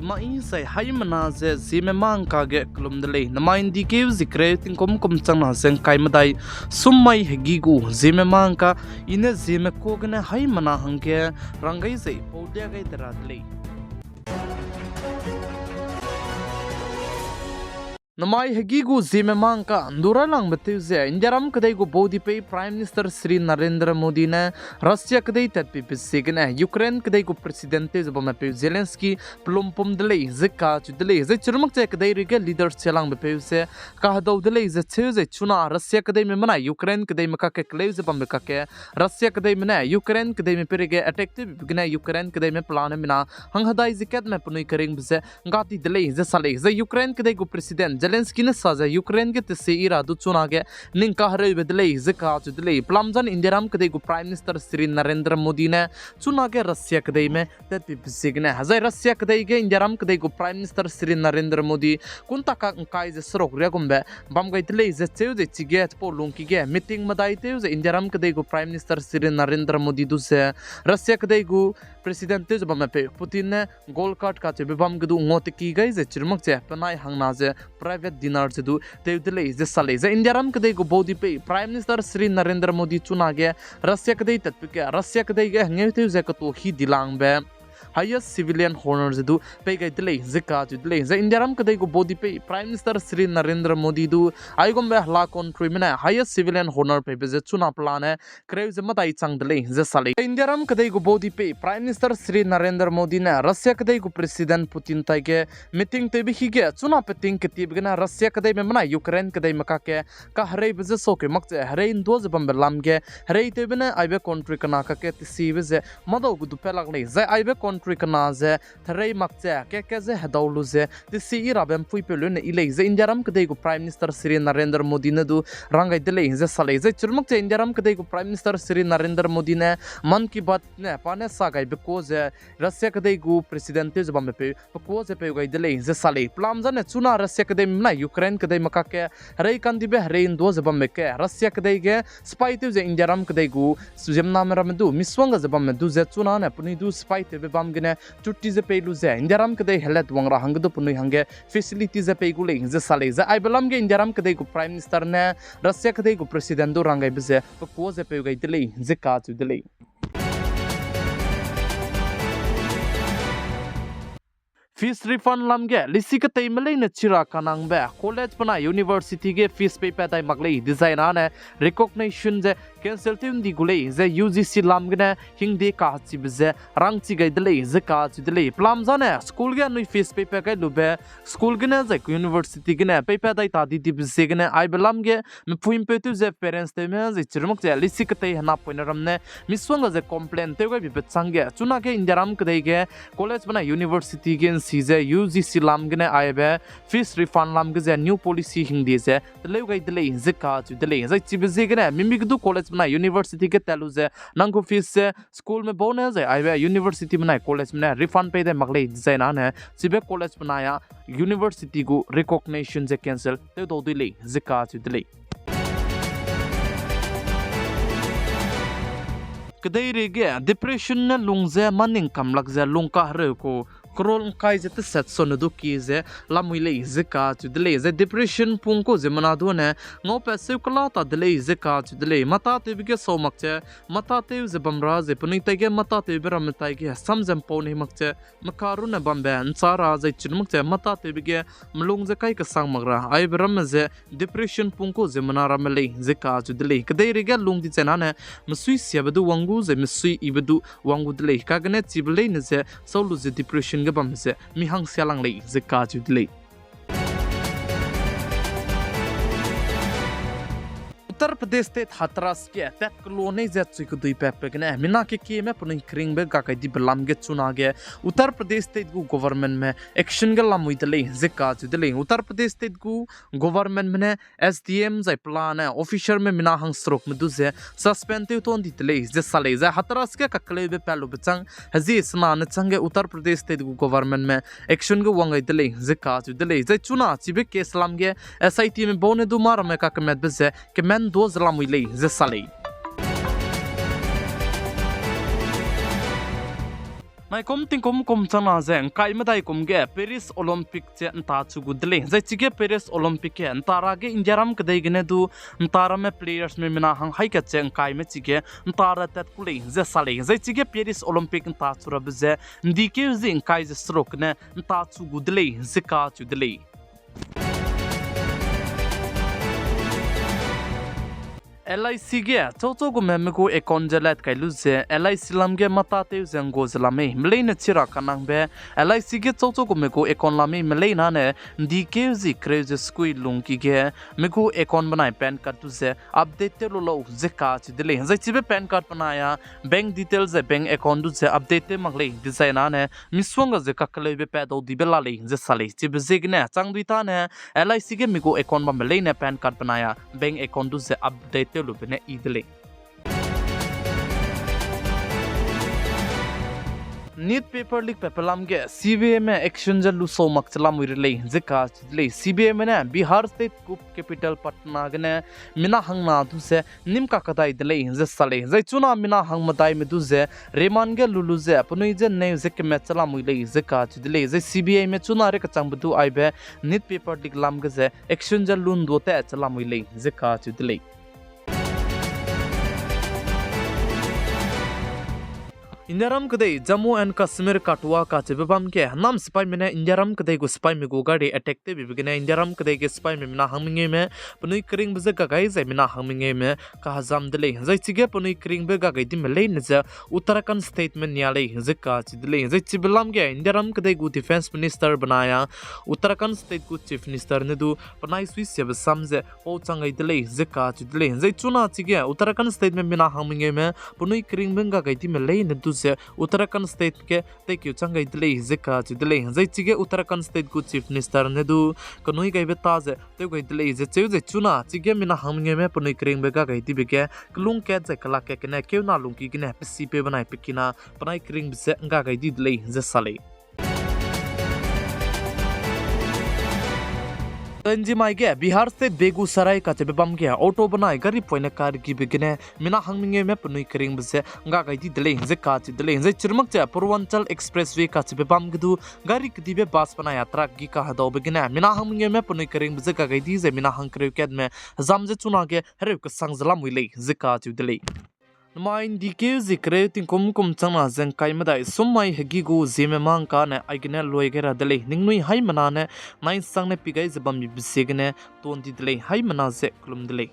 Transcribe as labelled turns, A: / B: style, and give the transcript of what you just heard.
A: mai sai haimana ze ZemeMaNka ge klumdele namain dikeu zikre tinkom kom changna seng kaimadai summai hegigu ZemeMaNka ine zeme kogna haimana hangke rangai sei podya gai daradle Namai hegigu ZemeMaNka nduralang beteuze indiaram kadai go bodi pe Prime Minister Sri Narendra Modi ne Russia kadai tatpi pisegna Ukraine kadai go presidente zobama pe Zelensky plumpum dele zeka chudele ze churmak che kadai rige leaders chelang be peuse ka hado dele ze cheze chuna Russia kadai me mana Ukraine kadai maka ke kleuze bam ka ke Russia kadai mena Ukraine kadai me perige attack te bigna Ukraine kadai me plan mina hang hadai zikat me punui kering bze ngati dele ze sale ze Ukraine kadai go president Zelensky ne saza Ukraine ke tse iradu chuna ge ninka hare bedle zeka chudle plamjan indiaram kadai go Prime Minister Sri Narendra Modi ne chuna ge Russia kadai me tat bisigne hazai Russia kadai ge indiaram kadai go Prime Minister Sri Narendra Modi kunta ka kai ze srok regumbe bam gai tle ze cheu ze chiget po lungki ge meeting madai te ze indiaram kadai go Prime Minister Sri Narendra Modi du se Russia kadai go president te bam pe Putin ne gold card ka che bam gdu ngot ki gai ze chirmak che panai hangna ze private dinner se du te dele ze sale ze indiaram kadai go bodi pe Prime Minister Sri Narendra Modi chuna ge Russia kadai tat pe Russia kadai ge ngeu te ze ka to hi dilang be highest civilian honors du pe gai dele zeka ju dele ze indiaram kadai go bodi pe Prime Minister Sri Narendra Modi du ai gom be hla country mena highest civilian honor pe be ze chuna plan hai kreu ze matai chang dele ze sale indiaram kadai go bodi pe Prime Minister Sri Narendra Modi ne Russia kadai go President Putin tai ge meeting te bi hi ge chuna pe ting ke tib gna Russia kadai me mana Ukraine kadai maka ke ka hare be ze so ke mak che hare in do ze bam be lam ge hare te be ne ai be country kana ka ke si be ze mado gu du pe lag le ze ai be country kana ze threi makche ke ze hadaulu ze the si rabem pui pelu ne ile ze indiaram kadai go Prime Minister Sri Narendra Modi ne du rangai dele ze sale ze churmak che indiaram kadai go Prime Minister Sri Narendra Modi ne man ki baat ne pane sa gai be ko ze Russia kadai go president ze bam pe ko ze pe gai dele ze sale plamza ne chuna Russia kadai na Ukraine kadai maka ke rei kan di be rei ndo ze bam ke Russia kadai ge spy te ze indiaram kadai go zemna meram du miswanga ze bam du ze chuna ne puni du spy te be bam gene chutti ze pelu ze indiaram kadai helat wangra hang do punui hange facility ze pe gule ze sale ze ai belam ge indiaram kadai go Prime Minister ne Russia kadai go president do rangai be ze ko ze pe gai dele ze ka chu dele fees refund lamge LIC ka tai malai na chira kanang be college pana university ge fees pay pa tai maglei design ane recognition je cancel tim di gulei ze UGC lamge na hingde ka chi bze rang chi gai dele ze ka chi dele plam jane school ge nui fees pay pa kai lube school ge na ze university ge na pay pa tai ta di di bze ge na ai belam ge me puim pe tu ze parents te me ze chirmuk je LIC ka tai hana poinaram ne miswang ze complain te ga bi betsange chuna ge indiaram kadai ge college pana university ge size UGC lamgne aibe fees refund lamge ze new policy hingde ze le gai dele zeka chu dele zai chibize gna mimig du college na university ke talu ze nangu fees se school me bone ze aibe university na college na refund pay de magle zaina ne chibe college na ya university go recognition ze cancel te do dele zeka chu dele kadai rege depression na lungze maning kamlak ze lungka hre ko krol kai je te set son du ki ze lamui le zeka chu dele ze depression pung ko ze mana do ne ngo pe se kala ta dele zeka chu dele mata te bi ge so mak che mata te ze bamra ze puni te ge mata te bi ram tai ge sam jam po ne mak che makaru na bam ban chara ze chin mak che mata te bi ge mlung ze kai ka sang mak ra ai bram ze depression pung ko ze mana ram le zeka chu dele kadai re ge lung di chena ne msui sia badu wangu ze msui ibadu wangu dele ka gane chibele ne ze so lu ze depression ge bam ze mi hang sialang le ze ka chu dele Uttar Pradesh state Hathras ke tat kolone ze chui ku dui pep ne mina ke me puni kring be ka kai di belam ge chuna ge Uttar Pradesh state gu government me action ge lam ui dele ze ka chu dele Uttar Pradesh state gu government me SDM zai plan hai officer me mina hang strok me du ze suspend te ton di dele ze sale ze Hathras ke ka kle be pelu bechang hazi sna na change Uttar Pradesh state gu government me action ge wangai dele ze ka chu dele ze chuna chibe ke islam ge SIT me bone du mar me ka kemet be ze ke men do zlam ui le ze sale Nai kom ting kom chana zeng kai madai kom ge Paris Olympic che nta chu gudle zai chige Paris Olympic ke ntara ge indiaram kadai gene du ntara me players me mina hang hai ka cheng kai me chige ntara tat kule ze sale zai chige Paris Olympic nta chu rab ze ndike zing kai ze stroke ne nta chu gudle zika chu dle LIC ge chocho go meme go ekon jalat kai lu ze LIC lam ge mata te zeng go zlame mlei na chira kanang be LIC ge chocho go me go ekon lame mlei na ne DK zi crazy squid lung ki ge me go ekon banai pan card tu ze update te lo ze ka chi dele zai chi be pan card banaya bank details ze bank account du ze update te mangle design na ne miswang ze ka kale be pa do di be la le ze sale chi be zig ne chang dui ta ne LIC ge me go ekon ba mlei ne pan card banaya bank account du ze update lubene idle Need paper leak papelam ge CBA में action Jallu सो मक्चला मुरले जिका चिदले CBA में ने Bihar state कुप capital Patna गने मिना हंग ना दुसे निमका कदाई दले जसले जैचुना मिना हंग मदाई में दुसे रेमान गे लुलु जे अपने जे ने जिक में चला मुरले जिका चिदले जे CBA में चुना रे कचंग बदु आइबे नीट पेपर leak लाम गे जे action जल्लू दोते चला मुरले जिका चिदले Indiaram kadai Jammu and Kashmir katwa ka chebam ke nam spy mena Indiaram kadai go spy me go gari attack te bibigena Indiaram kadai ge spy me mina hangminge me punui kring bze ka gai zai mina hangminge me ka hazam dele zai chige punui kring be ga gai di mele ne za Uttarakhand state में न्यायालय जिका चिदले जै चिबलाम के इंडियाराम कदे गु defence minister बनाया Uttarakhand state को chief minister ने दु पनाई स्विस से समझे ओ चंगै दले जिका चिदले जै चुना चिगे उत्तराखंड स्टेट में बिना हामिंगे में पुनुई क्रिंग बेंगा गैति में ले ने दु से उत्तराखंड स्टेट के ते क्यू चंगै दले जिका चिदले जै चिगे उत्तराखंड स्टेट को चीफ मिनिस्टर ने दु कनुई गै बेता जे ते गै दले जे चुना चिगे बिना हामिंगे में पुनुई क्रिंग बेगा गैति बेगे क्लुंग के जे कला के ने क्यू ना लुंगी के ने पसी पे बनाई पिकिना पनाई क्रिंग बिसे nga gai di dlei je sale तंजी माइगे Bihar से बेगूसराय का चेबम के ऑटो बनाई गरी पोइने कार की बिगने मिना हंगमिंगे में पुनुई करिंग बसे nga gai di dlei je का च dlei जे चिरमक च पूर्वांचल एक्सप्रेसवे का चेबम गदु गारी कदिबे बास बनाया ट्रक की का हदो बिगने मिना हंगमिंगे में पुनुई करिंग बसे का gai di जे मिना हंगक्रे केद में जाम जे चुना के हरे के संगजला मुइले जे का च dlei Main dike zikre tin kum chana zeng kai madai summai hegi gu ZemeMaNka ne aigne loigera dele ningnui hai mana ne nine sang ne pigai zabam bi bisegne ton di dele hai mana ze klum dele